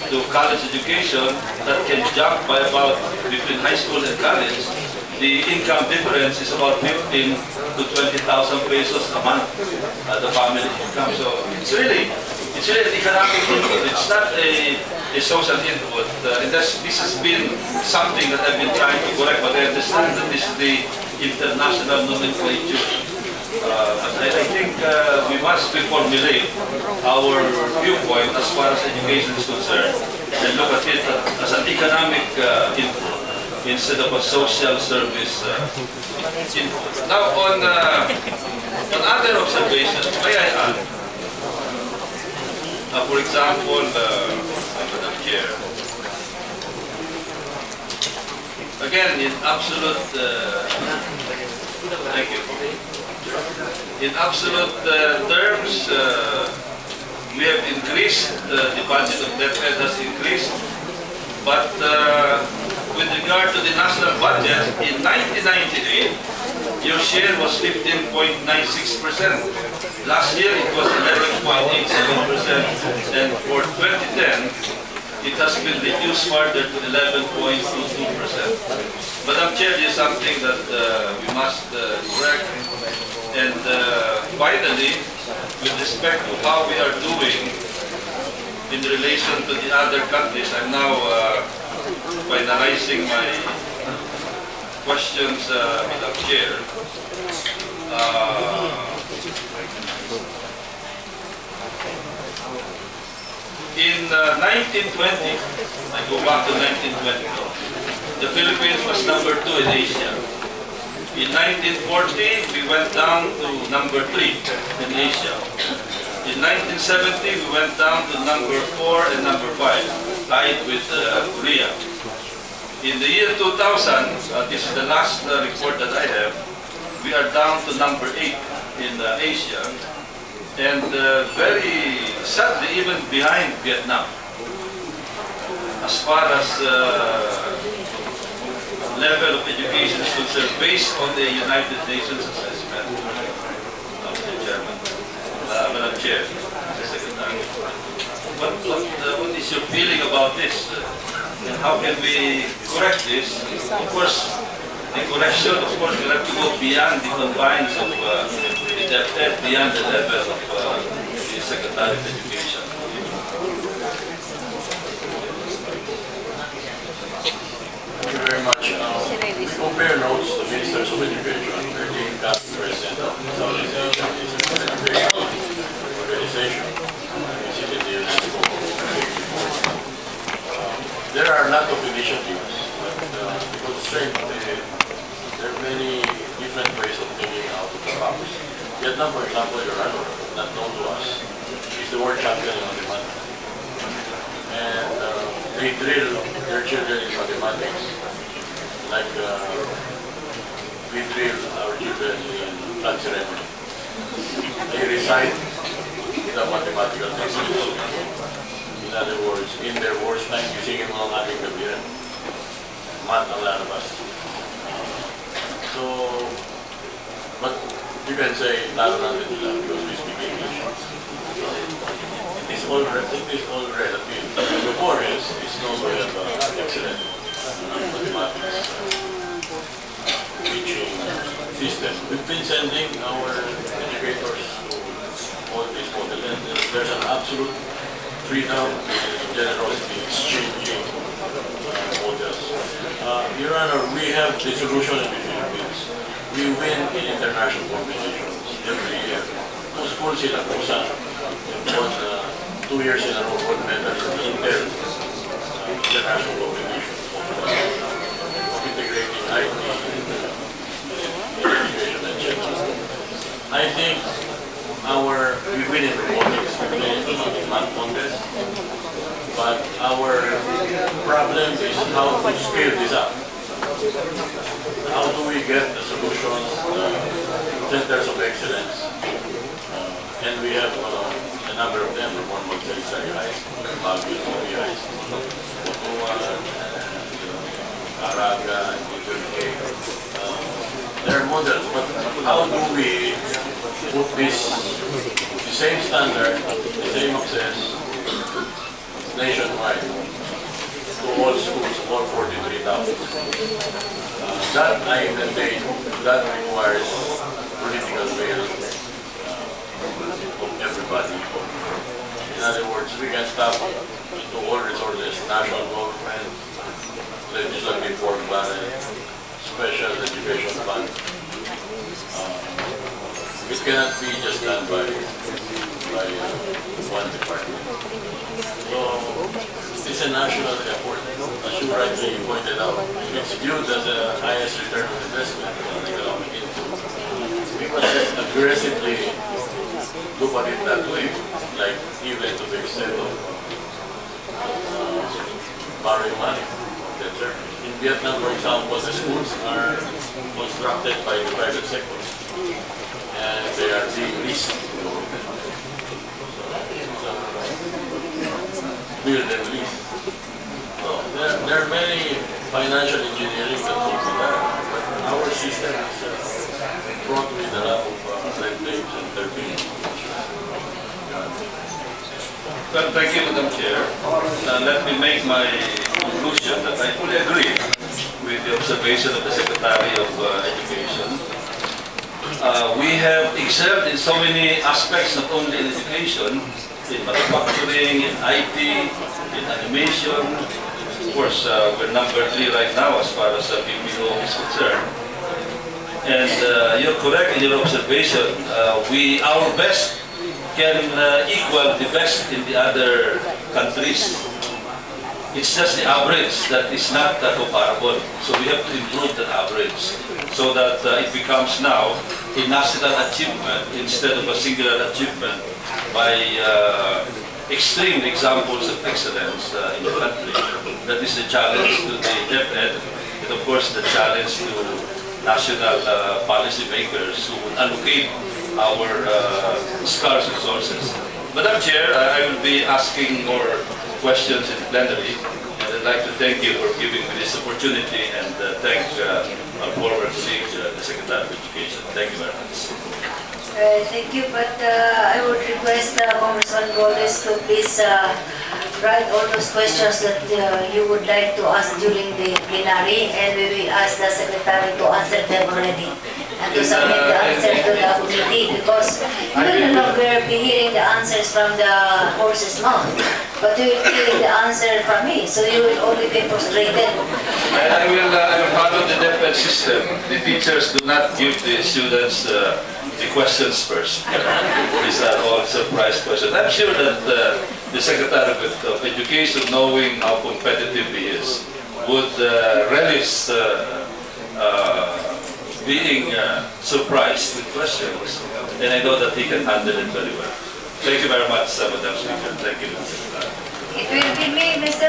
to college education that can jump by about between high school and college, the income difference is about 15 to 20,000 pesos a month, the family income. So it's really an economic input. It's not a social input. And this has been something that I've been trying to correct, but I understand that this is the international nomenclature. I think we must reformulate our viewpoint as far as education is concerned and look at it as an economic input instead of a social service input. Now, on other observations, may I add, for example, Madam Chair, again, in absolute, thank you. In absolute terms, we have increased, the budget of DEPED has increased, but with regard to the national budget, in 1998, your share was 15.96%. Last year it was 11.87%, and for 2010, it has been reduced further to 11.22%. Madam Chair, this is something that we must correct. And finally, with respect to how we are doing in relation to the other countries, I'm now finalizing my questions, Madam Chair. In 1920, I go back to 1920, the Philippines was number 2 in Asia. In 1940, we went down to number 3 in Asia. In 1970, we went down to number 4 and number 5, tied with Korea. In the year 2000, this is the last report that I have, we are down to number 8 in Asia, and very sadly, even behind Vietnam, as far as level of education is concerned, based on the United Nations assessment. Mr. Chairman, Madam Chair, Mr. Secretary, what is your feeling about this? And how can we correct this? Of course, the correction, of course, we have to go beyond the confines of the DEPED, beyond the level of the Secretary of Education. Thank you very much. Compare notes, the Ministers of Education, the Cabinet President of Southeast Asian Education Organization, visited the UNESCO. There are a lot of initiatives, but because there are many different ways of thinking out of the box. Vietnam, for example, Your Honor, not known to us, is the world champion in mathematics. And they drill their children in mathematics, like we drill our children in flag ceremony. They recite the mathematical textbooks. In other words, in their worst time, gisingin mo ang ating kabiran. Math ang lalabas. So, but you can say, lalo natin nila because we speak English. It is all relative. The foreigners is known to have excellent mathematics teaching system. We've been sending our educators to all these models, and there's an absolute freedom and generosity exchanging models. Your Honor, we have the solution in the Philippines. We win in international competitions every year. Those schools in Acusa won 2 years in a row gold medal in the international competition of integrating IT education and general. I think we win in robotics, we win in math contest, but our problem is how to scale this up. How do we get the solutions, centers of excellence, and we have a number of them, one Magsaysay High School, Baguio City High School, Butuan, Caraga, and there are models, but how do we put this, the same standard, the same access, nationwide to all schools, all 43,000. That I maintain, that requires political will of everybody. In other words, we can tap into all resources, national government, legislative work balance, special education fund. It cannot be just done by one department. So it's a national effort. As you rightly pointed out, it's viewed as the highest return on investment on economic input. We must just aggressively look at it that way, like even to the extent of borrowing money. In Vietnam, for example, the schools are constructed by the private sector and they are being leased. Build and lease. So there are many financial engineering that goes on that, but our system is fraught with a lot of red tapes and turbines. Well, thank you, Madam Chair. Let me make my conclusion that I fully agree with the observation of the Secretary of Education. We have excelled in so many aspects, not only in education, in manufacturing, in IT, in animation. Of course, we're number 3 right now as far as BPO is concerned. And you're correct in your observation. Our best can equal the best in the other countries. It's just the average that is not comparable. So we have to improve that average so that it becomes now a national achievement instead of a singular achievement by extreme examples of excellence in the country. That is the challenge to the DEPED, and of course the challenge to national policy makers who would allocate our scarce resources. Madam Chair, I will be asking more questions in plenary, and I'd like to thank you for giving me this opportunity and thank our former colleague, the Secretary of Education. Thank you very much. Thank you, but I would request Congressman Golez to please write all those questions that you would like to ask during the plenary, and we will ask the Secretary to answer them already and to submit the answer to the committee, because you will no longer be hearing the answers from the horse's mouth, but you will be hearing the answer from me, so you will only be frustrated. I will follow the DEPED system. The teachers do not give the students the questions first. These are all surprise questions. I'm sure that the Secretary of Education, knowing how competitive he is, would relish being surprised with questions. And I know that he can handle it very well. Thank you very much, Madam Speaker. Thank you. It will be me, Mr.